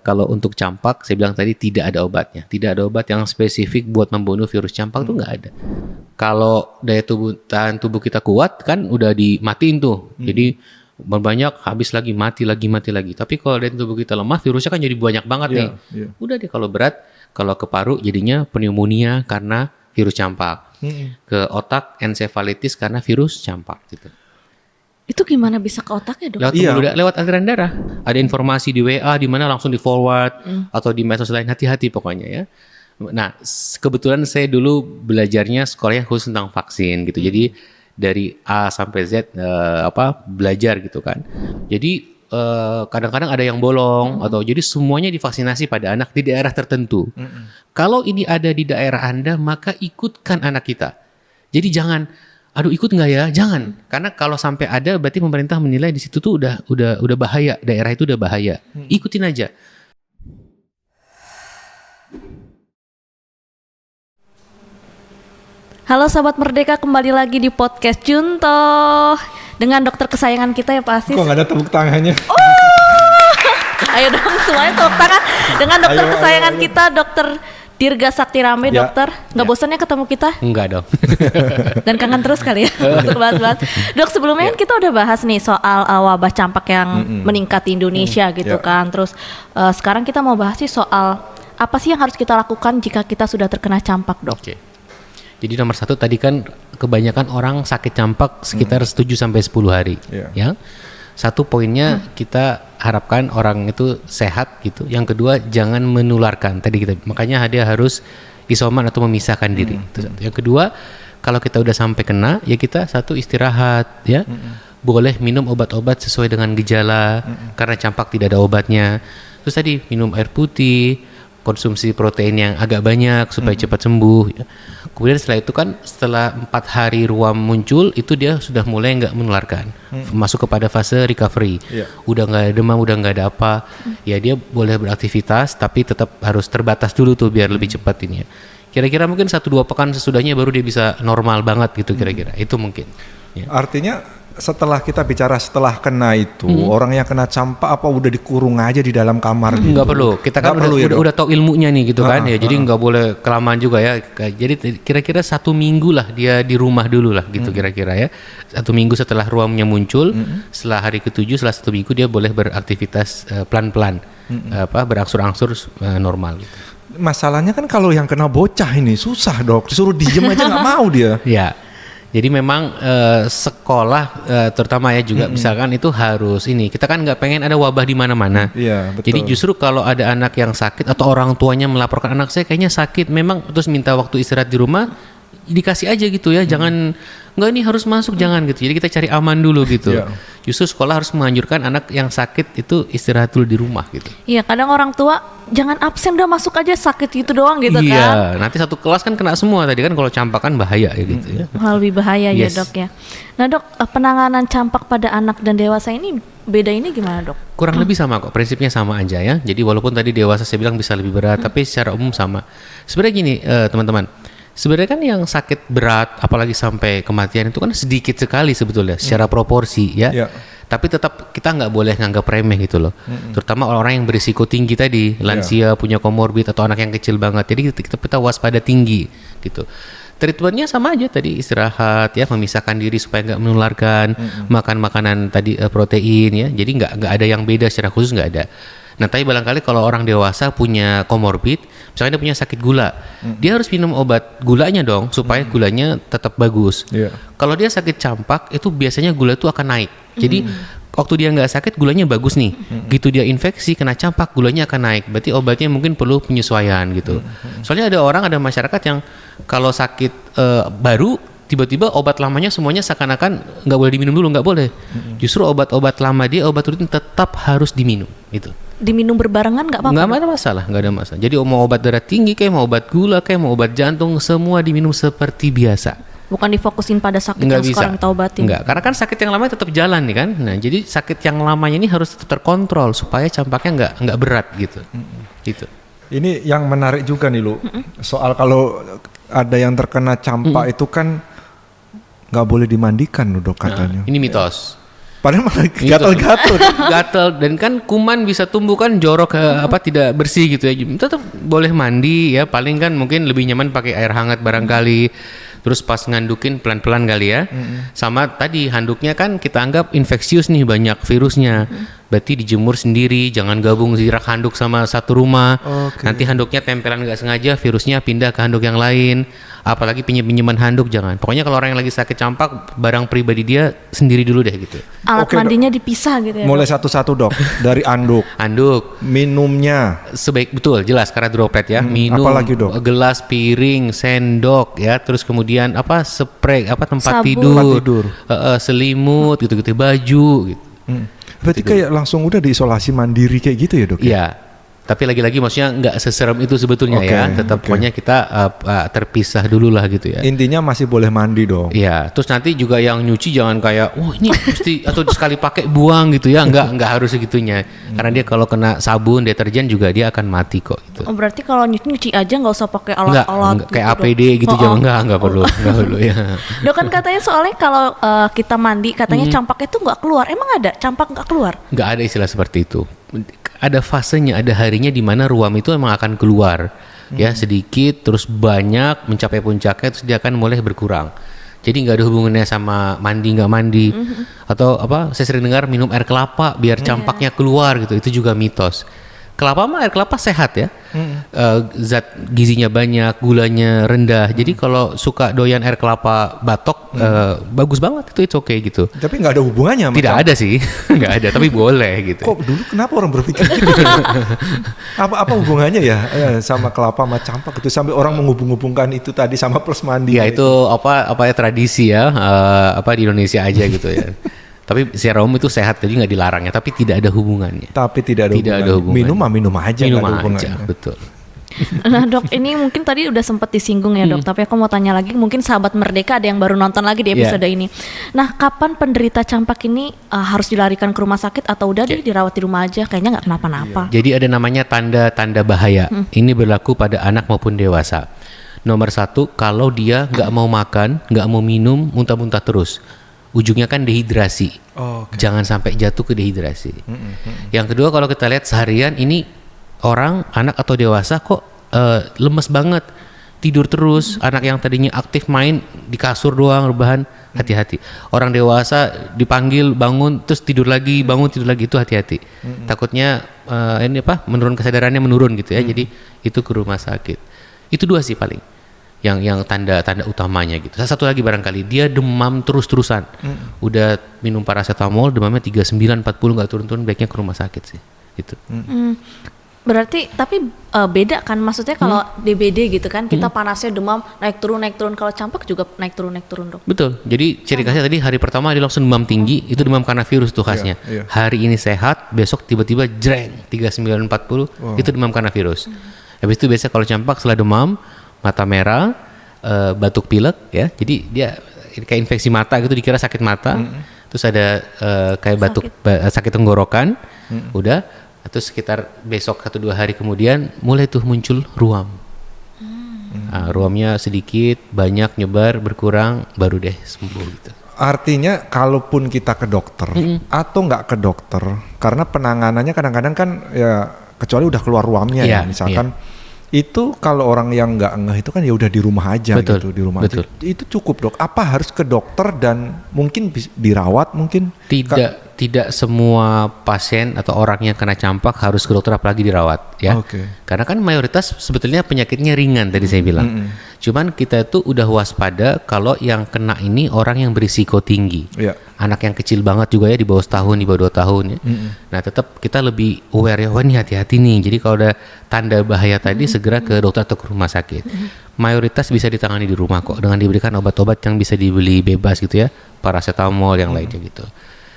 kalau untuk campak, saya bilang tadi tidak ada obatnya. Tidak ada obat yang spesifik buat membunuh virus campak tuh nggak ada. Kalau daya tahan tubuh kita kuat kan udah dimatiin tuh. Jadi banyak habis lagi mati lagi. Tapi kalau daya tubuh kita lemah, virusnya kan jadi banyak banget nih. Udah deh kalau berat, kalau ke paru jadinya pneumonia karena virus campak. Ke otak ensefalitis karena virus campak gitu. Itu gimana bisa ke otaknya, Dok? Lewat aliran darah. Ada informasi di WA di mana langsung di forward atau di medsos lain, hati-hati pokoknya ya. Nah, kebetulan saya dulu belajarnya sekolahnya khusus tentang vaksin gitu. Jadi dari A sampai Z belajar gitu kan. Jadi kadang-kadang ada yang bolong atau jadi semuanya divaksinasi pada anak di daerah tertentu. Kalau ini ada di daerah Anda, maka ikutkan anak kita. Jadi jangan aduh ikut nggak ya? Jangan, karena kalau sampai ada berarti pemerintah menilai di situ tuh udah bahaya, daerah itu udah bahaya. Ikutin aja. Halo Sahabat Merdeka, kembali lagi di podcast Junto dengan dokter kesayangan kita ya Pak Asis. Kok nggak ada tepuk tangannya? Ayo dong semuanya tepuk tangan dengan dokter kesayangan kita, Dokter Dirga Saktirame, dokter. Nggak bosan ya ketemu kita? Enggak dong. Dan kangen terus kali ya untuk bahas-bahas. Dok, sebelumnya kan kita udah bahas nih soal wabah campak yang meningkat di Indonesia gitu kan. Terus sekarang kita mau bahas sih soal apa sih yang harus kita lakukan jika kita sudah terkena campak, Dok? Oke. Jadi nomor 1 tadi kan kebanyakan orang sakit campak sekitar 7-10 hari. Ya. Satu poinnya kita harapkan orang itu sehat gitu. Yang kedua jangan menularkan. Tadi kita makanya dia harus isoman atau memisahkan diri. Yang kedua kalau kita udah sampai kena ya kita istirahat ya. Boleh minum obat-obat sesuai dengan gejala karena campak tidak ada obatnya. Terus tadi minum air putih, konsumsi protein yang agak banyak supaya cepat sembuh ya. Kemudian setelah itu kan setelah 4 hari ruam muncul itu dia sudah mulai nggak menularkan, masuk kepada fase recovery. Udah nggak ada demam, udah nggak ada apa, ya dia boleh beraktivitas tapi tetap harus terbatas dulu tuh biar lebih cepat ini ya. Kira-kira mungkin 1-2 pekan sesudahnya baru dia bisa normal banget gitu kira-kira. Itu mungkin. Ya. Artinya setelah kita bicara setelah kena itu orang yang kena campak apa udah dikurung aja di dalam kamar gitu? Nggak perlu, kita kan udah tahu ilmunya nih gitu kan ya, jadi nggak boleh kelamaan juga ya. Jadi kira-kira 1 minggu lah dia di rumah dulu lah gitu kira-kira ya. 1 minggu setelah ruamnya muncul, setelah hari ke-7 setelah 1 minggu dia boleh beraktivitas pelan-pelan, berangsur-angsur normal gitu. Masalahnya kan kalau yang kena bocah ini susah Dok, disuruh diem aja nggak mau dia. Ya. Jadi memang sekolah terutama ya juga misalkan itu harus ini. Kita kan nggak pengen ada wabah di mana-mana. Iya, betul. Jadi justru kalau ada anak yang sakit atau orang tuanya melaporkan anak saya kayaknya sakit, memang terus minta waktu istirahat di rumah, dikasih aja gitu ya. Jangan nggak ini harus masuk jangan gitu. Jadi kita cari aman dulu gitu. Justru sekolah harus menganjurkan anak yang sakit itu istirahat dulu di rumah gitu. Iya, kadang orang tua jangan absen udah masuk aja sakit gitu doang gitu kan. Iya, nanti satu kelas kan kena semua tadi kan kalau campak kan bahaya ya gitu ya. Lebih bahaya ya Dok ya. Nah Dok, penanganan campak pada anak dan dewasa ini beda ini gimana Dok? Kurang lebih sama kok, prinsipnya sama aja ya. Jadi walaupun tadi dewasa saya bilang bisa lebih berat, tapi secara umum sama. Sebenarnya gini teman-teman, sebenarnya kan yang sakit berat apalagi sampai kematian itu kan sedikit sekali sebetulnya secara proporsi ya. Tapi tetap kita nggak boleh nganggap remeh gitu loh. Terutama orang-orang yang berisiko tinggi tadi, lansia, punya komorbid atau anak yang kecil banget. Jadi kita waspada tinggi gitu. Treatmentnya sama aja tadi, istirahat ya, memisahkan diri supaya nggak menularkan, makan makanan tadi protein ya. Jadi nggak ada yang beda secara khusus, nggak ada. Nah tapi barangkali kalau orang dewasa punya komorbid, misalnya dia punya sakit gula, dia harus minum obat gulanya dong supaya gulanya tetap bagus. Kalau dia sakit campak itu biasanya gula itu akan naik. Jadi waktu dia nggak sakit gulanya bagus nih, gitu dia infeksi kena campak gulanya akan naik. Berarti obatnya mungkin perlu penyesuaian gitu. Soalnya ada masyarakat yang kalau sakit baru tiba-tiba obat lamanya semuanya seakan-akan nggak boleh diminum dulu, nggak boleh. Justru obat-obat lama dia obat rutin tetap harus diminum itu. Diminum berbarengan nggak apa-apa? Nggak ada masalah, nggak ada masalah. Jadi mau obat darah tinggi kayak mau obat gula kayak mau obat jantung semua diminum seperti biasa. Bukan difokusin pada sakit nggak yang bisa. Sekarang kita obatin. Nggak, karena kan sakit yang lamanya tetap jalan nih kan. Nah, jadi sakit yang lamanya ini harus tetap terkontrol supaya campaknya nggak berat gitu. Gitu. Ini yang menarik juga nih Lu. Soal kalau ada yang terkena campak itu kan nggak boleh dimandikan Dok katanya. Nah, ini mitos. Padahal malah Gitu. gatal-gatal. Gatel dan kan kuman bisa tumbuh kan jorok tidak bersih gitu ya. Tetap boleh mandi ya, paling kan mungkin lebih nyaman pakai air hangat barangkali. Terus pas ngandukin pelan-pelan kali ya. Sama tadi handuknya kan kita anggap infeksius nih, banyak virusnya. Berarti dijemur sendiri, jangan gabung zirak handuk sama satu rumah. Oke. Nanti handuknya tempelan nggak sengaja, virusnya pindah ke handuk yang lain. Apalagi pinjeman handuk jangan. Pokoknya kalau orang yang lagi sakit campak, barang pribadi dia sendiri dulu deh gitu. Alat Oke, Dok. mandinya dipisah gitu ya. Mulai Dok? satu-satu dok, dari anduk, Handuk minumnya, sebaik betul jelas karena droplet ya, minum, apalagi, Dok? gelas, piring, sendok ya, terus kemudian spray, tempat Sabun. tidur, Tempat tidur. selimut gitu-gitu, baju gitu. Berarti kayak langsung udah diisolasi mandiri kayak gitu ya dok? Iya. Tapi lagi-lagi maksudnya nggak seserem itu sebetulnya Oke, ya. Tetap oke. pokoknya kita terpisah dulu lah gitu ya. Intinya masih boleh mandi dong. Iya, terus nanti juga yang nyuci jangan kayak, ini mesti atau sekali pakai buang gitu ya, nggak harus segitunya. Karena dia kalau kena sabun, deterjen juga dia akan mati kok gitu. Oh, berarti kalau nyuci aja nggak usah pakai Nggak, alat-alat kayak gitu, Dok. APD gitu jangan, nggak perlu ya. Dok, kan katanya soalnya kalau kita mandi katanya campak itu nggak keluar. Emang ada campak nggak keluar? Nggak ada istilah seperti itu. Ada fasenya, ada harinya di mana ruam itu emang akan keluar ya, sedikit terus banyak mencapai puncaknya, terus dia akan mulai berkurang. Jadi nggak ada hubungannya sama mandi nggak mandi atau saya sering dengar minum air kelapa biar campaknya keluar gitu, itu juga mitos. Kelapa mah air kelapa sehat ya, zat gizinya banyak, gulanya rendah. Jadi kalau suka doyan air kelapa batok, bagus banget itu oke gitu. Tapi nggak ada hubungannya sama Tidak campak. ada sih, nggak ada, tapi boleh gitu. Kok dulu kenapa orang berpikir gitu? apa hubungannya ya sama kelapa sama campak itu sampai orang menghubung-hubungkan itu tadi sama plus mandi? Ya itu ya tradisi ya, di Indonesia aja gitu ya. Tapi secara umum itu sehat, jadi nggak dilarang ya, tapi tidak ada hubungannya. Tapi tidak ada Tidak hubungannya. ada hubungannya. Minum aja. Minum nggak ada aja, hubungannya. betul. Nah dok, ini mungkin tadi udah sempat disinggung ya dok, tapi aku mau tanya lagi, mungkin sahabat Merdeka ada yang baru nonton lagi di episode ini. Nah, kapan penderita campak ini harus dilarikan ke rumah sakit atau udah deh dirawat di rumah aja, kayaknya nggak kenapa-napa? Jadi ada namanya tanda-tanda bahaya. Ini berlaku pada anak maupun dewasa. Nomor 1, kalau dia nggak mau makan, nggak mau minum, muntah-muntah terus. Ujungnya kan dehidrasi. Oke. Jangan sampai jatuh ke dehidrasi. Yang kedua, kalau kita lihat seharian ini orang, anak atau dewasa kok lemes banget, tidur terus. Anak yang tadinya aktif main di kasur doang rebahan, hati-hati. Orang dewasa dipanggil bangun terus tidur lagi, bangun tidur lagi, itu hati-hati. Takutnya menurun kesadarannya menurun gitu ya. Jadi itu ke rumah sakit. Itu 2 sih paling. Yang tanda-tanda utamanya gitu. Satu lagi barangkali dia demam terus-terusan. Udah minum paracetamol, demamnya 39 40 nggak turun-turun, baiknya ke rumah sakit sih. Gitu. Berarti tapi beda kan, maksudnya kalau DBD gitu kan kita panasnya demam naik turun, kalau campak juga naik turun dok. Betul. Jadi ciri khasnya tadi hari pertama dia langsung demam tinggi, itu demam karena virus tuh khasnya. Iya. Hari ini sehat, besok tiba-tiba jreng 39 40, itu demam karena virus. Habis itu biasa kalau campak setelah demam, mata merah, batuk pilek ya. Jadi dia kayak infeksi mata gitu, dikira sakit mata. Terus ada kayak batuk sakit tenggorokan. Udah, terus sekitar besok 1-2 hari kemudian mulai tuh muncul ruam. Nah, ruamnya sedikit, banyak, nyebar, berkurang, baru deh sembuh gitu. Artinya kalaupun kita ke dokter atau nggak ke dokter, karena penanganannya kadang-kadang kan ya kecuali udah keluar ruamnya ya, Iya, misalkan itu kalau orang yang nggak ngeh itu kan ya udah di rumah aja. Betul, gitu, di rumah betul. aja. Itu cukup dok. Apa harus ke dokter dan mungkin dirawat mungkin? Tidak semua pasien atau orang yang kena campak harus ke dokter apalagi dirawat ya. Oke. Karena kan mayoritas sebetulnya penyakitnya ringan tadi saya bilang. Cuman kita itu udah waspada kalau yang kena ini orang yang berisiko tinggi. Iya. Anak yang kecil banget juga ya, di bawah setahun, di bawah 2 tahun ya. Nah tetap kita lebih aware ya, wah ini hati-hati nih. Jadi kalau ada tanda bahaya tadi segera ke dokter atau ke rumah sakit. Mayoritas bisa ditangani di rumah kok dengan diberikan obat-obat yang bisa dibeli bebas gitu ya, paracetamol yang lainnya gitu.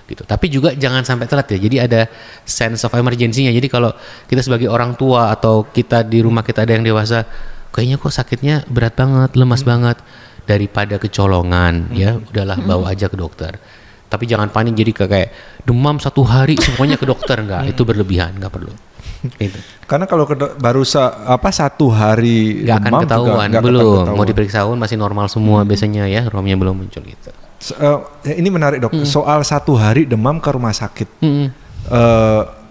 Tapi juga jangan sampai telat ya. Jadi ada sense of emergency-nya. Jadi kalau kita sebagai orang tua atau kita di rumah kita ada yang dewasa, kayaknya kok sakitnya berat banget, lemas banget, daripada kecolongan ya, udahlah bawa aja ke dokter. Tapi jangan panik jadi kayak demam 1 hari semuanya ke dokter, enggak, itu berlebihan, enggak perlu. Gitu. Karena kalau baru 1 hari Nggak akan demam ketahuan, juga nggak belum. akan ketahuan. Mau diperiksa pun masih normal semua biasanya ya, ruamnya belum muncul gitu. Ini menarik dok, soal 1 hari demam ke rumah sakit.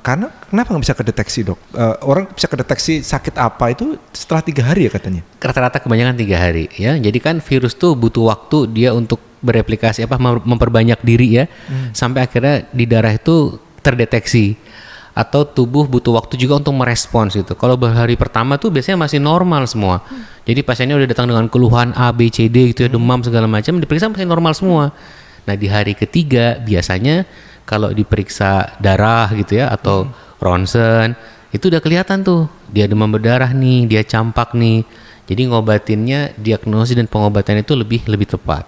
Karena kenapa nggak bisa kedeteksi dok? Orang bisa kedeteksi sakit apa itu setelah 3 hari ya katanya? Rata-rata kebanyakan 3 hari ya. Jadi kan virus tuh butuh waktu dia untuk bereplikasi memperbanyak diri ya, sampai akhirnya di darah itu terdeteksi. Atau tubuh butuh waktu juga untuk merespons gitu. Kalau hari pertama tuh biasanya masih normal semua. Jadi pasiennya udah datang dengan keluhan A, B, C, D gitu ya, demam segala macam, diperiksa masih normal semua. Nah di hari ketiga biasanya kalau diperiksa darah gitu ya atau ronsen, itu udah kelihatan tuh dia demam berdarah nih, dia campak nih. Jadi ngobatinnya, diagnosis dan pengobatan itu lebih tepat.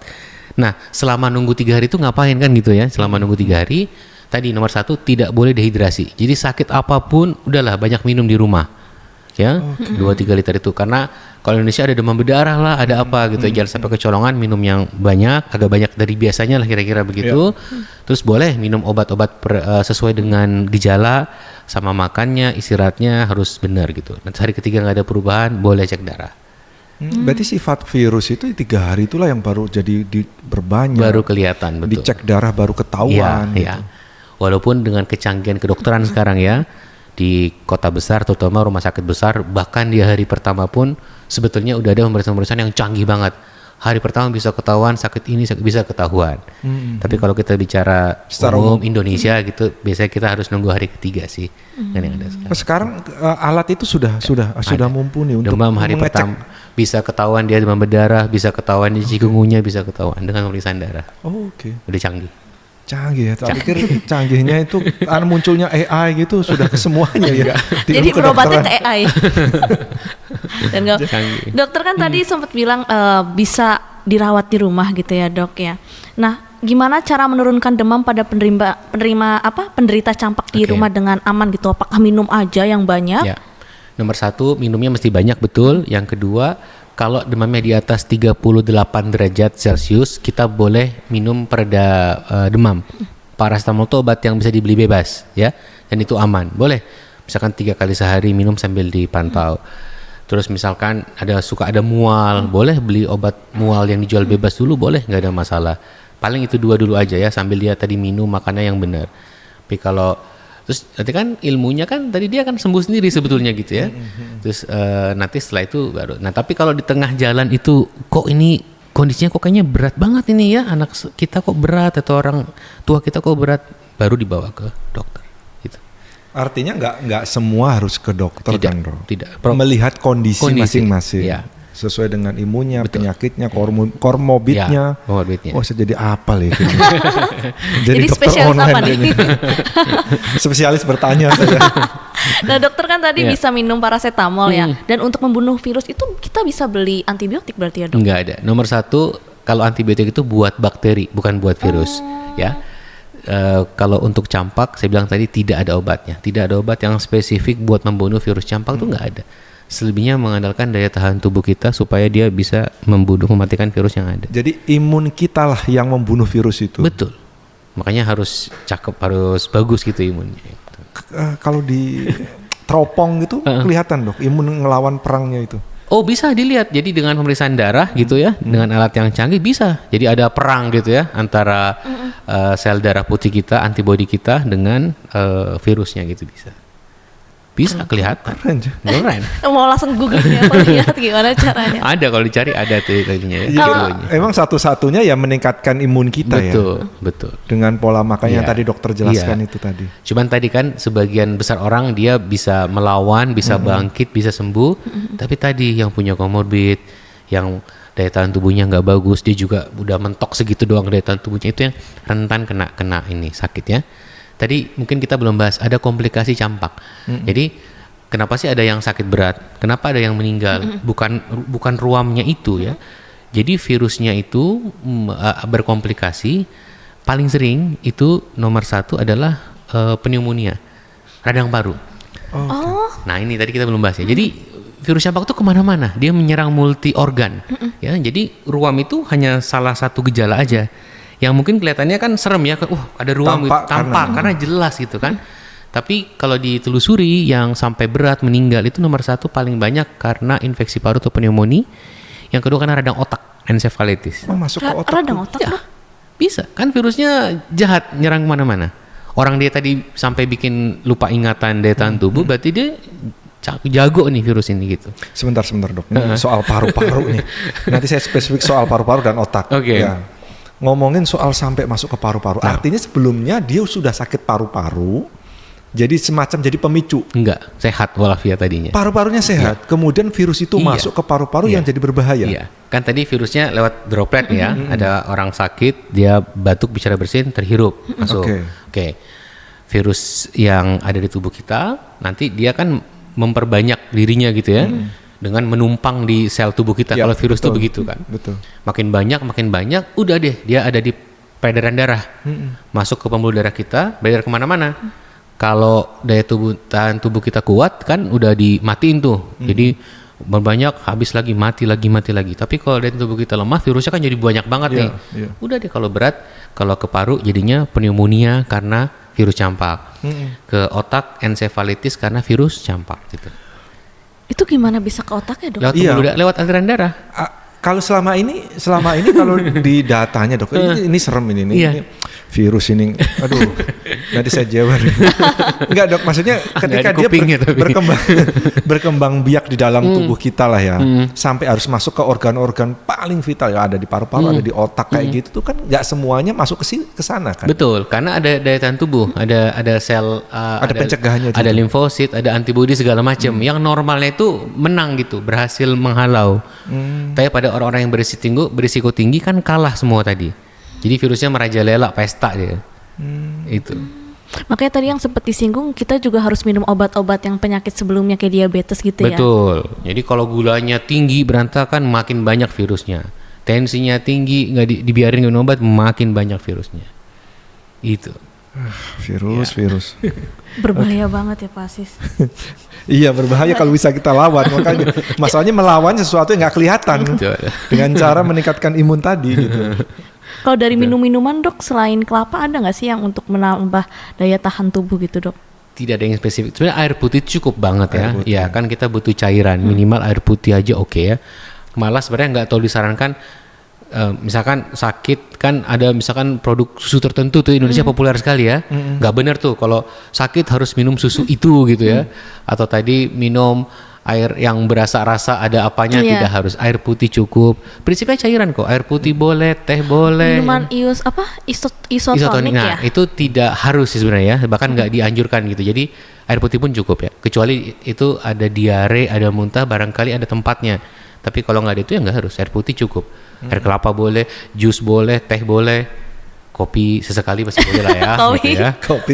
Nah selama nunggu 3 hari itu ngapain kan gitu ya? Selama nunggu 3 hari, tadi nomor 1 tidak boleh dehidrasi. Jadi sakit apapun udahlah banyak minum di rumah. Ya, 2-3 liter itu, karena kalau Indonesia ada demam berdarah lah, ada apa gitu, jangan sampai kecolongan, minum yang banyak, agak banyak dari biasanya lah kira-kira begitu. Terus boleh minum obat-obat sesuai dengan gejala, sama makannya, istirahatnya harus benar gitu. Nanti hari ketiga nggak ada perubahan, boleh cek darah. Berarti sifat virus itu 3 hari itulah yang baru jadi berbanyak. Baru kelihatan, betul. Dicek darah baru ketahuan. Iya. Walaupun dengan kecanggihan kedokteran sekarang ya, di kota besar, terutama rumah sakit besar, bahkan di hari pertama pun sebetulnya udah ada pemeriksaan-pemeriksaan yang canggih banget. Hari pertama bisa ketahuan sakit ini, bisa ketahuan. Tapi kalau kita bicara secara umum Indonesia gitu, biasanya kita harus nunggu hari ketiga sih. Kan yang ada sekarang. Sekarang alat itu sudah mumpuni untuk demam hari mengecek. pertama bisa ketahuan dia demam berdarah, bisa ketahuan di cikungunya, bisa ketahuan dengan pemeriksaan darah. Oh, oke. Udah canggih. Canggih ya, tak pikir canggihnya itu munculnya AI gitu sudah ke semuanya ya. Jadi berobatnya ke AI. Dan Canggih. dokter kan tadi sempat bilang bisa dirawat di rumah gitu ya dok ya. Nah gimana cara menurunkan demam pada penderita campak di rumah dengan aman gitu? Apakah minum aja yang banyak? Ya. Nomor 1 minumnya mesti banyak, betul. Yang kedua, kalau demamnya di atas 38 derajat Celcius, kita boleh minum pereda demam. Paracetamol itu obat yang bisa dibeli bebas ya, dan itu aman. Boleh, misalkan 3 kali sehari minum sambil dipantau. Terus misalkan ada mual, boleh beli obat mual yang dijual bebas dulu, boleh, nggak ada masalah. Paling itu 2 dulu aja ya, sambil dia tadi minum makannya yang benar. Tapi kalau terus nanti kan ilmunya kan tadi dia kan sembuh sendiri sebetulnya gitu ya. Terus nanti setelah itu baru. Nah tapi kalau di tengah jalan itu kok ini kondisinya kok kayaknya berat banget ini ya, anak kita kok berat atau orang tua kita kok berat, baru dibawa ke dokter. Gitu. Artinya nggak semua harus ke dokter kan, Bro? Tidak. Melihat kondisi masing-masing. Ya. Sesuai dengan imunnya, Betul. penyakitnya, komorbidnya. Ya, komorbidnya. Oh, saya jadi apa nih? Jadi spesialis apa nih? Spesialis bertanya saja. Nah dokter kan tadi bisa minum paracetamol ya. Dan untuk membunuh virus itu kita bisa beli antibiotik berarti ya dok? Enggak ada. Nomor 1, kalau antibiotik itu buat bakteri, bukan buat virus. Ya. Kalau untuk campak, saya bilang tadi tidak ada obatnya. Tidak ada obat yang spesifik buat membunuh virus campak, itu nggak ada. Selebihnya mengandalkan daya tahan tubuh kita supaya dia bisa mematikan virus yang ada. Jadi imun kita lah yang membunuh virus itu. Betul. Makanya harus cakep, harus bagus gitu imunnya. Kalau di teropong gitu kelihatan dok, imun ngelawan perangnya itu. Oh bisa dilihat, jadi dengan pemeriksaan darah gitu ya, dengan alat yang canggih bisa. Jadi ada perang gitu ya antara sel darah putih kita, antibodi kita dengan virusnya gitu bisa. Bisa kelihatan. Keren. Mau langsung googling ya, lihat gimana caranya. Ada kalau dicari ada tuh tadinya ya. Emang satu-satunya ya meningkatkan imun kita Betul. Dengan pola makan yang Iya. tadi dokter jelaskan itu tadi. Cuman tadi kan sebagian besar orang dia bisa melawan, bisa bangkit, bisa sembuh. Tapi tadi yang punya komorbid, yang daya tahan tubuhnya nggak bagus, dia juga udah mentok segitu doang daya tahan tubuhnya, itu yang rentan kena ini sakit ya. Tadi mungkin kita belum bahas, ada komplikasi campak. Jadi kenapa sih ada yang sakit berat? Kenapa ada yang meninggal? Bukan ruamnya itu ya. Jadi virusnya itu berkomplikasi. Paling sering itu nomor 1 adalah pneumonia, radang paru. Nah ini tadi kita belum bahas ya. Jadi virus campak itu kemana-mana. Dia menyerang multi organ. Ya, jadi ruam itu hanya salah satu gejala aja. Yang mungkin kelihatannya kan serem ya, ada ruam tampak karena jelas gitu kan. Tapi kalau ditelusuri yang sampai berat meninggal itu nomor 1 paling banyak karena infeksi paru atau pneumonia. Yang kedua karena radang otak, encephalitis. Masuk ke otak. Radang otak Ya. Bisa, kan virusnya jahat, nyerang kemana-mana. Orang dia tadi sampai bikin lupa ingatan daya tahan tubuh, berarti dia jago nih virus ini gitu. Sebentar dok, ini soal paru-paru nih. Nanti saya spesifik soal paru-paru dan otak. Oke. Ya. Ngomongin soal sampai masuk ke paru-paru, artinya sebelumnya dia sudah sakit paru-paru, jadi semacam jadi pemicu. Enggak, sehat walafiat tadinya. Paru-parunya sehat, kemudian virus itu masuk ke paru-paru yang jadi berbahaya. Iya, kan tadi virusnya lewat droplet ya. Ada orang sakit, dia batuk bicara bersin, terhirup masuk. Oke. Virus yang ada di tubuh kita, nanti dia kan memperbanyak dirinya gitu ya, dengan menumpang di sel tubuh kita. Kalau virus itu begitu kan. Betul. Makin banyak, udah deh dia ada di peredaran darah, masuk ke pembuluh darah kita, beredar kemana-mana. Kalau daya tahan tubuh kita kuat kan udah dimatiin tuh, jadi berbanyak habis lagi mati lagi. Tapi kalau daya tahan tubuh kita lemah, virusnya kan jadi banyak banget nih. Udah deh kalau berat, kalau ke paru jadinya pneumonia karena virus campak, ke otak encephalitis karena virus campak gitu. Itu gimana bisa ke otak ya, dok? Lewat aliran darah. Kalau selama ini kalau di datanya dok, ini serem ini virus ini, aduh, nanti saya jawab. Enggak dok, maksudnya ketika dia berkembang biak di dalam tubuh kita lah ya, sampai harus masuk ke organ-organ paling vital ya, ada di paru-paru, ada di otak kayak gitu tuh kan, nggak semuanya masuk ke sana kan? Betul, karena ada daya tahan tubuh, ada sel, ada pencegahannya, ada limfosit, ada antibodi segala macam. Yang normalnya itu menang gitu, berhasil menghalau. Tapi pada orang-orang yang berisiko tinggi kan kalah semua tadi. Jadi virusnya merajalela, pesta dia. Itu. Makanya tadi yang sempat disinggung, kita juga harus minum obat-obat yang penyakit sebelumnya kayak diabetes gitu ya. Betul. Jadi kalau gulanya tinggi berantakan, makin banyak virusnya. Tensinya tinggi, nggak dibiarin minum obat, makin banyak virusnya. Itu. Virus. Berbahaya banget ya Pak Asis. Iya berbahaya kalau bisa kita lawan, makanya masalahnya melawan sesuatu yang nggak kelihatan dengan cara meningkatkan imun tadi gitu. Kalau dari minum-minuman dok, selain kelapa ada nggak sih yang untuk menambah daya tahan tubuh gitu dok? Tidak ada yang spesifik. Sebenarnya air putih cukup banget ya. Ya kan kita butuh cairan, minimal air putih aja oke ya. Malah sebenarnya nggak terlalu disarankan. Misalkan sakit kan ada misalkan produk susu tertentu tuh Indonesia populer sekali ya, nggak benar tuh kalau sakit harus minum susu itu gitu ya, atau tadi minum air yang berasa rasa ada apanya, tidak harus, air putih cukup. Prinsipnya cairan kok, air putih boleh, teh boleh. Minuman isotonik nah, ya? itu tidak harus sih sebenarnya ya, bahkan nggak dianjurkan gitu. Jadi air putih pun cukup ya, kecuali itu ada diare, ada muntah, barangkali ada tempatnya. Tapi kalau nggak ada itu ya nggak harus, air putih cukup. Air kelapa boleh, jus boleh, teh boleh, kopi sesekali masih boleh lah ya. Kopi. Gitu ya. Kopi.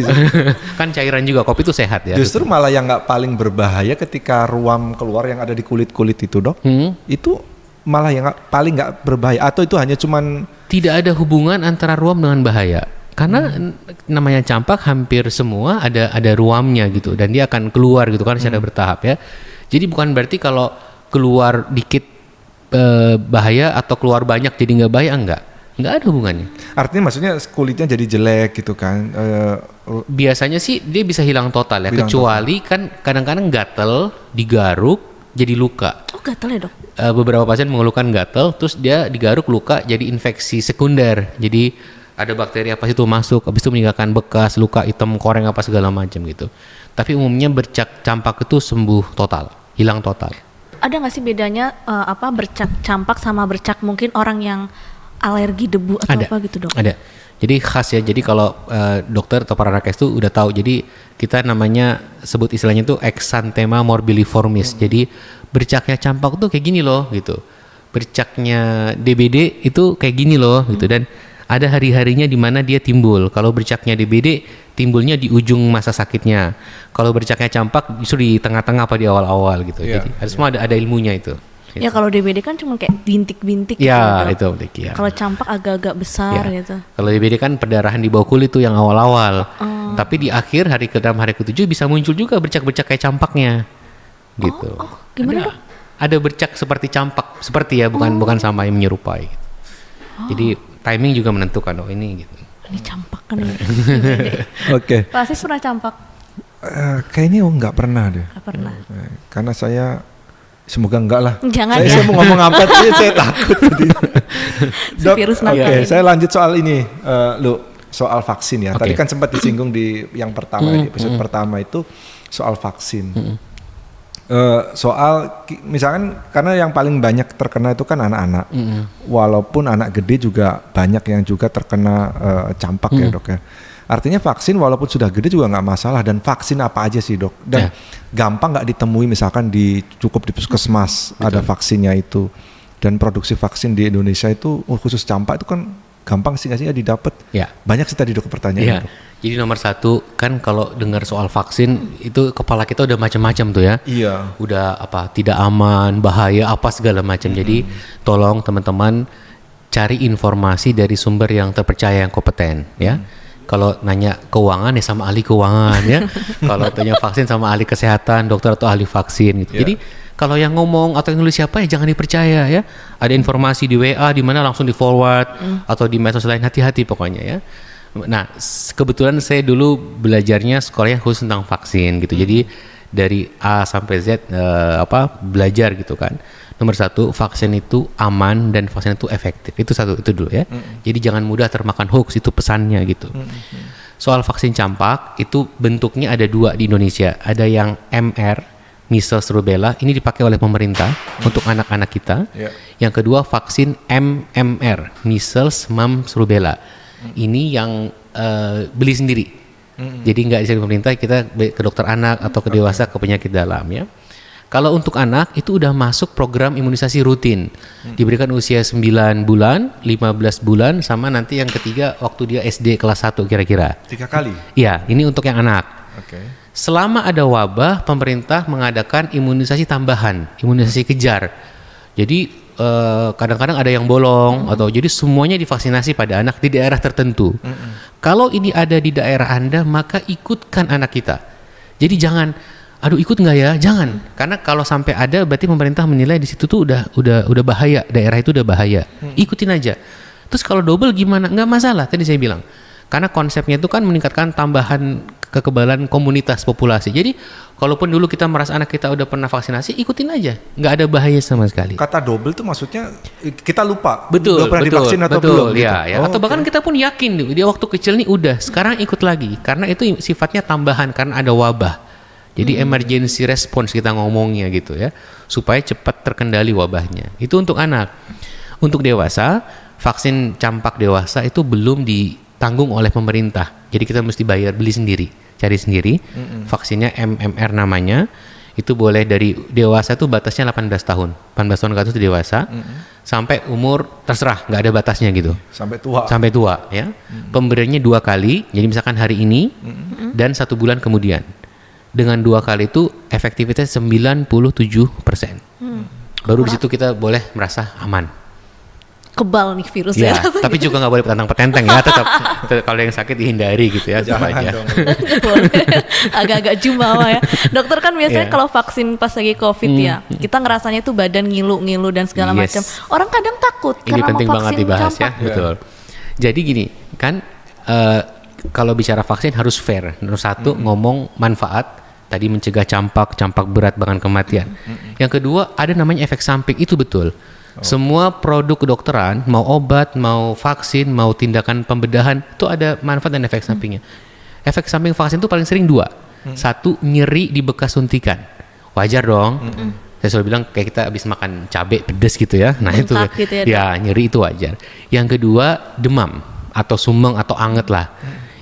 Kan cairan juga, kopi itu sehat ya. Justru malah yang nggak paling berbahaya ketika ruam keluar yang ada di kulit itu dok, itu malah yang paling nggak berbahaya, atau itu hanya cuman tidak ada hubungan antara ruam dengan bahaya. Karena namanya campak hampir semua ada ruamnya gitu, dan dia akan keluar gitu kan secara bertahap ya. Jadi bukan berarti kalau keluar dikit bahaya atau keluar banyak jadi nggak bahaya, nggak ada hubungannya. Artinya maksudnya kulitnya jadi jelek gitu kan? Biasanya sih dia bisa hilang total ya, kecuali kan kadang-kadang gatel, digaruk jadi luka. Oh gatel ya dok? Beberapa pasien mengeluhkan gatel, terus dia digaruk luka jadi infeksi sekunder. Jadi ada bakteri apa itu masuk, habis itu meninggalkan bekas luka hitam koreng apa segala macam gitu. Tapi umumnya bercak campak itu sembuh total, hilang total. Ada nggak sih bedanya bercak campak sama bercak mungkin orang yang alergi debu atau apa gitu dok? Ada. Jadi khas ya. Jadi kalau dokter atau para nakes itu udah tahu. Jadi kita namanya sebut istilahnya itu exanthema morbilliformis. Jadi bercaknya campak tuh kayak gini loh gitu. Bercaknya DBD itu kayak gini loh gitu. Dan ada hari-harinya di mana dia timbul. Kalau bercaknya DBD timbulnya di ujung masa sakitnya. Kalau bercaknya campak justru di tengah-tengah apa di awal-awal gitu. Jadi semua ada ilmunya itu. Gitu. Ya kalau DBD kan cuma kayak bintik-bintik ya, gitu. Ya. Kalau campak agak-agak besar gitu. Kalau DBD kan perdarahan di bawah kulit tuh yang awal-awal. Tapi di akhir dalam hari ke-7 bisa muncul juga bercak-bercak kayak campaknya. Gitu. Gimana dok? Ada bercak seperti campak, seperti ya, bukan sama yang menyerupai. Gitu. Jadi timing juga menentukan ini gitu. Ini campak kan ini. Oke. Pak Asis pernah campak? Kayaknya nggak pernah deh. Nggak pernah. Karena saya Semoga enggak lah. Jangan saya, ya. saya mau ngomong apa sih, saya takut. Si virus nakal Oke, ini. saya lanjut soal ini, soal vaksin ya. Oke. Tadi kan sempat disinggung di yang pertama, di episode pertama itu soal vaksin. Misalkan karena yang paling banyak terkena itu kan anak-anak. Walaupun anak gede juga banyak yang juga terkena campak ya dok ya. Artinya vaksin walaupun sudah gede juga nggak masalah. Dan vaksin apa aja sih dok? Dan gampang nggak ditemui misalkan cukup di puskesmas ada vaksinnya itu. Dan produksi vaksin di Indonesia itu khusus campak itu kan gampang sih nggak sih didapat? Ya. Banyak sih tadi dok pertanyaan. Iya. Jadi nomor satu kan kalau dengar soal vaksin itu kepala kita udah macam-macam tuh ya. Iya. Udah tidak aman, bahaya apa segala macam. Jadi tolong teman-teman cari informasi dari sumber yang terpercaya yang kompeten ya. Kalau nanya keuangan ya sama ahli keuangan ya. Kalau tanya vaksin sama ahli kesehatan, dokter atau ahli vaksin gitu. Jadi kalau yang ngomong atau yang nulis siapa ya jangan dipercaya ya. Ada informasi di WA di mana langsung di forward atau di medsos lain, hati-hati pokoknya ya. Nah, kebetulan saya dulu belajarnya sekolahnya khusus tentang vaksin gitu. Jadi dari A sampai Z belajar gitu kan. Nomor satu, vaksin itu aman dan vaksin itu efektif. Itu dulu ya. Jadi jangan mudah termakan hoax, itu pesannya gitu. Soal vaksin campak itu bentuknya ada 2 di Indonesia. Ada yang MR, measles rubella, ini dipakai oleh pemerintah untuk anak-anak kita. Yang kedua vaksin MMR, measles, mumps, rubella. Ini yang beli sendiri. Jadi nggak bisa pemerintah, kita ke dokter anak atau ke dewasa ke penyakit dalam ya. Kalau untuk anak itu udah masuk program imunisasi rutin. Diberikan usia 9 bulan, 15 bulan, sama nanti yang ketiga waktu dia SD kelas 1 kira-kira. 3 kali? Iya, ini untuk yang anak. Oke. Selama ada wabah, pemerintah mengadakan imunisasi tambahan, imunisasi kejar. Jadi kadang-kadang ada yang bolong atau jadi semuanya divaksinasi pada anak di daerah tertentu. Kalau ini ada di daerah Anda, maka ikutkan anak kita. Jadi jangan, aduh ikut nggak ya? Jangan, karena kalau sampai ada berarti pemerintah menilai di situ tuh udah bahaya, daerah itu udah bahaya. Ikutin aja. Terus kalau double gimana? Nggak masalah. Tadi saya bilang, karena konsepnya itu kan meningkatkan tambahan kekebalan komunitas populasi. Jadi kalaupun dulu kita merasa anak kita udah pernah vaksinasi, ikutin aja, nggak ada bahaya sama sekali. Kata double tuh maksudnya kita lupa. Betul, udah pernah divaksin atau belum? Ya, gitu. ya. Atau bahkan kita pun yakin dia waktu kecil nih udah, sekarang ikut lagi karena itu sifatnya tambahan karena ada wabah. Jadi emergency response kita ngomongnya gitu ya, supaya cepat terkendali wabahnya. Itu untuk anak. Untuk dewasa, vaksin campak dewasa itu belum ditanggung oleh pemerintah. Jadi kita mesti bayar, beli sendiri, cari sendiri. Vaksinnya MMR namanya. Itu boleh dari dewasa itu batasnya 18 tahun. 18 tahun ke atas itu dewasa. Sampai umur terserah, nggak ada batasnya gitu. Sampai tua. Sampai tua ya. Pemberiannya 2 kali. Jadi misalkan hari ini dan 1 bulan kemudian. Dengan 2 kali itu efektivitas 97%. Baru di situ kita boleh merasa aman. Kebal nih virus Ya, ya. tapi juga nggak boleh petantang petenteng ya. Tetap kalau yang sakit dihindari gitu ya. Jangan aja. dong. Boleh. Agak-agak jumawa ya. Dokter kan biasanya kalau vaksin pas lagi COVID ya, kita ngerasanya tuh badan ngilu-ngilu dan segala Yes. macam. Orang kadang takut Ini karena penting mau banget vaksin dibahas campak. ya, betul. Jadi gini, kan kalau bicara vaksin harus fair. Nomor satu ngomong manfaat. Tadi mencegah campak berat bahkan kematian. Yang kedua ada namanya efek samping, itu betul. Semua produk kedokteran, mau obat, mau vaksin, mau tindakan pembedahan, itu ada manfaat dan efek sampingnya. Efek samping vaksin itu paling sering 2. Satu, nyeri di bekas suntikan. Wajar dong. Saya selalu bilang kayak kita habis makan cabai pedes gitu ya. Nah itu Bengkak gitu ya, nyeri itu wajar. Yang kedua, demam atau sumeng atau anget lah.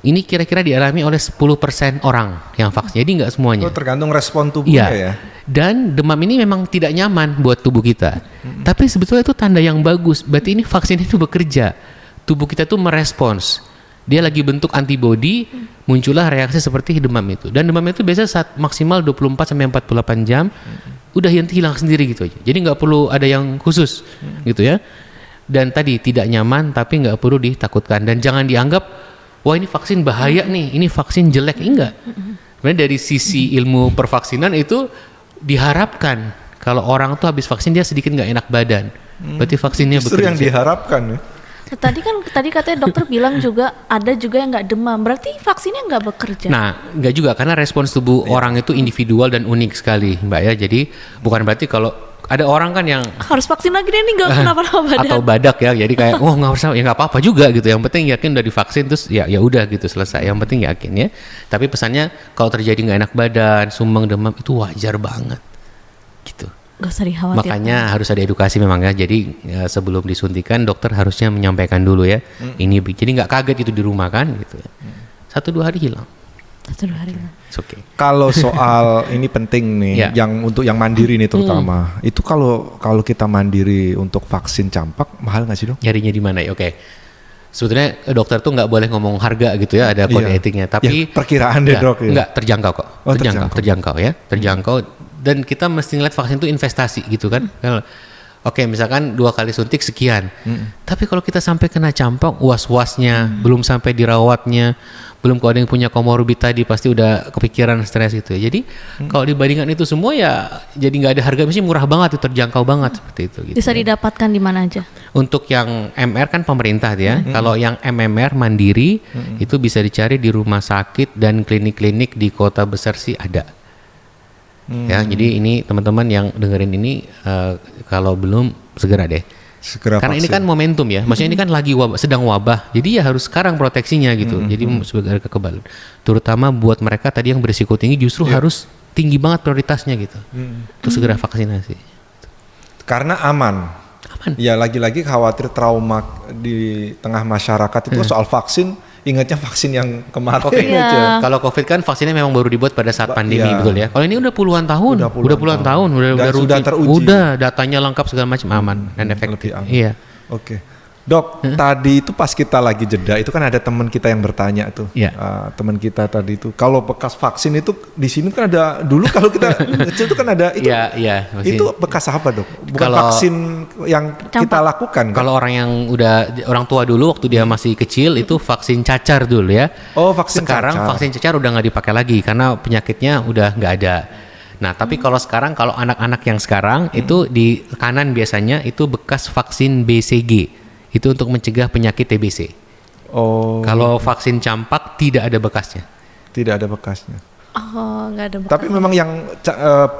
Ini kira-kira dialami oleh 10% orang yang vaksin. Jadi nggak semuanya. Oh, tergantung respon tubuhnya ya. Dan demam ini memang tidak nyaman buat tubuh kita. Tapi sebetulnya itu tanda yang bagus. Berarti ini vaksin itu bekerja. Tubuh kita tuh merespons. Dia lagi bentuk antibodi, muncullah reaksi seperti demam itu. Dan demam itu biasanya saat maksimal 24 sampai 48 jam udah hilang sendiri gitu aja. Jadi nggak perlu ada yang khusus gitu ya. Dan tadi tidak nyaman tapi nggak perlu ditakutkan dan jangan dianggap wah ini vaksin bahaya nih, ini vaksin jelek. Enggak. Sebenarnya dari sisi ilmu pervaksinan itu diharapkan kalau orang tuh habis vaksin dia sedikit nggak enak badan. Berarti vaksinnya Justru bekerja. yang diharapkan ya. Tadi katanya dokter bilang juga ada juga yang nggak demam. Berarti vaksinnya nggak bekerja. Nah, nggak juga karena respons tubuh orang itu individual dan unik sekali, Mbak ya. Jadi bukan berarti kalau Ada orang kan yang Harus vaksin lagi deh nih, nggak kenapa-napa badan. atau badak ya, jadi kayak nggak usah, ya nggak apa-apa juga gitu. Yang penting yakin udah divaksin terus ya udah gitu selesai. Yang penting yakin ya. Tapi pesannya kalau terjadi nggak enak badan, sumbang, demam itu wajar banget gitu. Gak usah dikhawatirkan. Makanya harus ada edukasi memang ya. Jadi sebelum disuntikan dokter harusnya menyampaikan dulu ya. Ini jadi nggak kaget itu di rumah kan gitu ya. 1-2 hari hilang. 1-2 hari lah. It's okay. Kalau soal ini penting nih, Ya. yang untuk yang mandiri nih terutama, itu kalau kita mandiri untuk vaksin campak mahal nggak sih dok? Nyarinya di mana ya? Oke. Sebetulnya dokter tuh nggak boleh ngomong harga gitu ya, ada kode Iya. etiknya. Ya, Tapi perkiraan deh dok. Ya. Enggak, terjangkau kok. Oh, terjangkau ya, terjangkau. Dan kita mesti ngeliat vaksin itu investasi gitu kan. Kalau oke, misalkan 2 kali suntik sekian. Tapi kalau kita sampai kena campak, was-wasnya, belum sampai dirawatnya, belum kalau ada yang punya komorbid tadi pasti udah kepikiran stres gitu ya. Jadi kalau dibandingkan itu semua ya jadi nggak ada harga, mesti murah banget, itu terjangkau banget seperti itu. Gitu. Bisa didapatkan di mana aja? Untuk yang MR kan pemerintah ya. Kalau yang MMR mandiri itu bisa dicari di rumah sakit dan klinik-klinik di kota besar sih ada. Ya, jadi ini teman-teman yang dengerin ini kalau belum segera deh. Segera Karena ini vaksin. kan momentum ya. Maksudnya ini kan lagi sedang wabah. Jadi ya harus sekarang proteksinya gitu. Jadi sebagai kekebalan. Terutama buat mereka tadi yang berisiko tinggi justru harus tinggi banget prioritasnya gitu. Untuk segera vaksinasi. Karena aman. Ya lagi-lagi khawatir trauma di tengah masyarakat itu soal vaksin, ingatnya vaksin yang kemarin Covid. aja. Kalau Covid kan vaksinnya memang baru dibuat pada saat pandemi, iya. betul ya. Kalau ini udah puluhan tahun, udah puluhan tahun, Dan udah sudah teruji. udah datanya lengkap segala macam, aman dan efektif. Lebih aman. Iya. Oke. Dok, tadi itu pas kita lagi jeda, itu kan ada teman kita yang bertanya tuh. Iya. Teman kita tadi itu, kalau bekas vaksin itu di sini kan ada, dulu kalau kita kecil itu kan ada, itu Iya. itu bekas apa dok? Bukan Kalau- vaksin yang kita lakukan kan? Kalau orang yang udah orang tua dulu waktu dia masih kecil itu vaksin cacar dulu ya. Oh, vaksin Sekarang cacar. vaksin cacar udah nggak dipakai lagi karena penyakitnya udah nggak ada. Nah, tapi kalau sekarang kalau anak-anak yang sekarang itu di kanan biasanya itu bekas vaksin BCG. Itu untuk mencegah penyakit TBC. Oh, Kalau vaksin campak tidak ada bekasnya. tidak ada bekasnya. Oh, nggak ada bekas. Tapi memang yang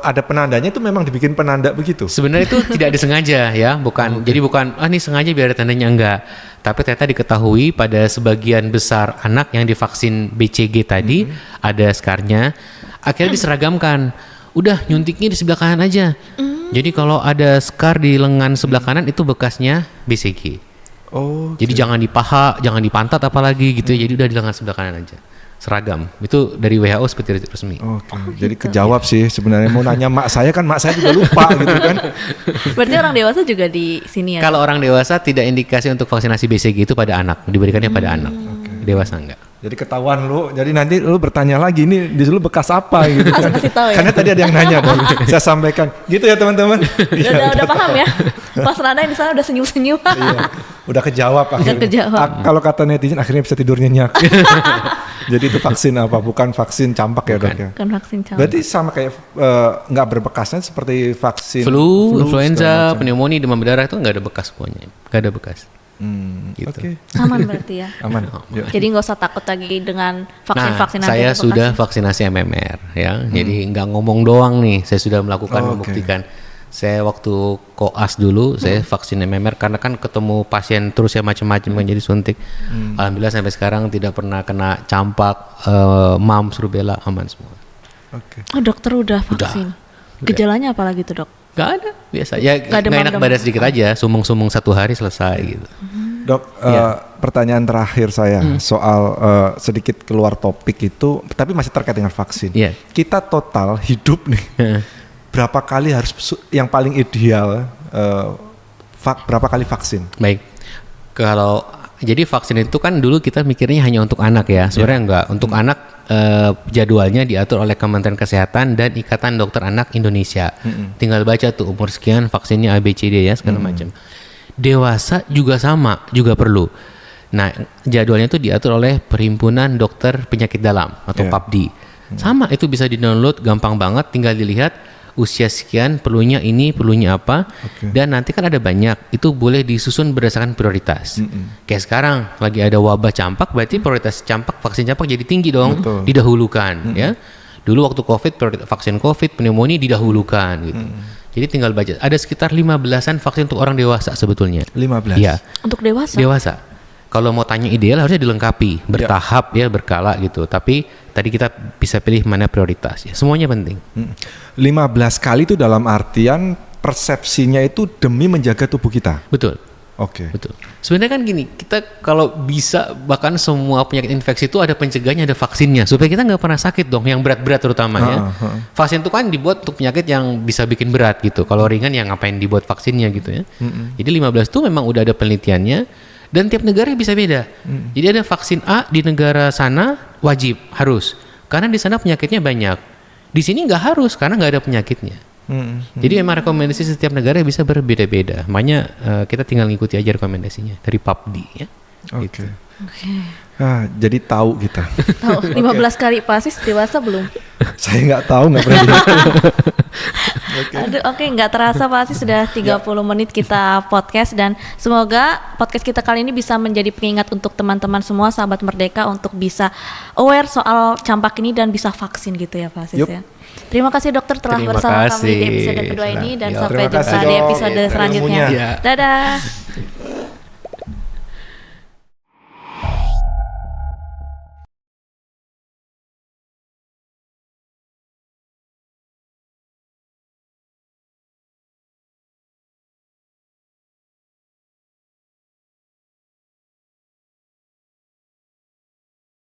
ada penandanya itu memang dibikin penanda begitu. Sebenarnya itu tidak disengaja ya, bukan. Jadi bukan ini sengaja biar ada tandanya, enggak. Tapi ternyata diketahui pada sebagian besar anak yang divaksin BCG tadi ada skarnya, akhirnya diseragamkan. Udah nyuntiknya di sebelah kanan aja. Jadi kalau ada skar di lengan sebelah kanan itu bekasnya BCG. Oh, Jadi jangan di paha, jangan di pantat apalagi gitu. Jadi udah di lengan sebelah kanan aja. Seragam. Itu dari WHO seperti resmi. oke. Jadi kejawab sih sebenarnya mau nanya mak saya juga lupa gitu kan. Berarti orang dewasa juga di sini ya? Kalau orang dewasa tidak indikasi untuk vaksinasi BCG itu pada anak, diberikannya pada anak. Dewasa enggak. Jadi ketahuan lu, jadi nanti lu bertanya lagi ini di lu bekas apa gitu kan. Langsung kasih tahu ya. Karena tadi ada yang nanya dan saya sampaikan. Gitu ya teman-teman. Udah paham ya? Pas Rana di sana udah senyum-senyum. Iya. Udah kejawab akhirnya. kejawab. Kalau kata netizen akhirnya bisa tidur nyenyak. Jadi itu vaksin apa? Bukan vaksin campak ya dok ya? Kan vaksin campak. Berarti sama kayak nggak berbekasnya seperti vaksin Flu, segala influenza, macam. pneumonia, demam berdarah itu nggak ada bekas semuanya. Nggak ada bekas. Gitu. Oke, Aman berarti ya? aman. Yuk. Jadi nggak usah takut lagi dengan vaksin-vaksin Nah, saya nanti sudah vaksinasi MMR ya. Jadi nggak ngomong doang nih, saya sudah melakukan Oh, membuktikan. Saya waktu koas dulu, saya vaksin MMR karena kan ketemu pasien terus ya macam-macam kan jadi suntik. Alhamdulillah sampai sekarang tidak pernah kena campak, mumps, rubella, aman semua. Oke. Oh, dokter udah vaksin. Gejalanya apa lagi tuh dok? Gak ada, biasa. Ya Nggak ada nggak enak demam-demam. badan sedikit aja, sumung-sumung 1 hari selesai gitu. Dok, Iya. pertanyaan terakhir saya soal sedikit keluar topik itu, tapi masih terkait dengan vaksin. Iya. Kita total hidup nih, berapa kali harus yang paling ideal berapa kali vaksin? Baik, kalau jadi vaksin itu kan dulu kita mikirnya hanya untuk anak ya, sebenarnya enggak. Untuk anak jadwalnya diatur oleh Kementerian Kesehatan dan Ikatan Dokter Anak Indonesia. Tinggal baca tuh umur sekian vaksinnya ABCD ya segala macam. Dewasa juga sama, juga perlu. Nah, jadwalnya itu diatur oleh Perhimpunan Dokter Penyakit Dalam atau Yeah. PAPDI. Sama itu bisa di-download gampang banget, tinggal dilihat usia sekian perlunya ini, perlunya apa. Dan nanti kan ada banyak, itu boleh disusun berdasarkan prioritas. Kayak sekarang lagi ada wabah campak, berarti prioritas campak, vaksin campak jadi tinggi dong, didahulukan ya. Dulu waktu Covid, vaksin Covid, pneumonia didahulukan gitu. Jadi tinggal baca. Ada sekitar 15-an vaksin untuk orang dewasa sebetulnya. 15. Iya, Untuk dewasa. dewasa. Kalau mau tanya ideal harusnya dilengkapi, bertahap ya, berkala gitu. Tapi tadi kita bisa pilih mana prioritas ya. Semuanya penting. 15 kali itu dalam artian persepsinya itu demi menjaga tubuh kita. Betul. Oke. Betul. Sebenarnya kan gini, kita kalau bisa bahkan semua penyakit infeksi itu ada pencegahnya, ada vaksinnya supaya kita nggak pernah sakit dong, yang berat-berat terutama ya. Vaksin itu kan dibuat untuk penyakit yang bisa bikin berat gitu. Kalau ringan ya ngapain dibuat vaksinnya gitu ya. Jadi 15 itu memang udah ada penelitiannya dan tiap negara bisa beda. Jadi ada vaksin A di negara sana wajib, harus. Karena di sana penyakitnya banyak. Di sini nggak harus karena nggak ada penyakitnya. Jadi memang rekomendasi setiap negara bisa berbeda-beda. Makanya kita tinggal ngikuti aja rekomendasinya dari PAPD ya. Oke. Oke. Jadi tahu kita. Tahu 15 kali Pak Asis dewasa belum? Saya nggak tahu, nggak pernah dengar. Aduh, oke, nggak terasa Pak Asis sudah 30 menit kita podcast dan semoga podcast kita kali ini bisa menjadi pengingat untuk teman-teman semua sahabat Merdeka untuk bisa aware soal campak ini dan bisa vaksin gitu ya Pak Asis ya. Terima kasih dokter telah Terima bersama kami di kasih. episode kedua ini dan Ya. sampai Terima kasih, jumpa di Dok. episode Ya, selanjutnya. ilmunya. Dadah.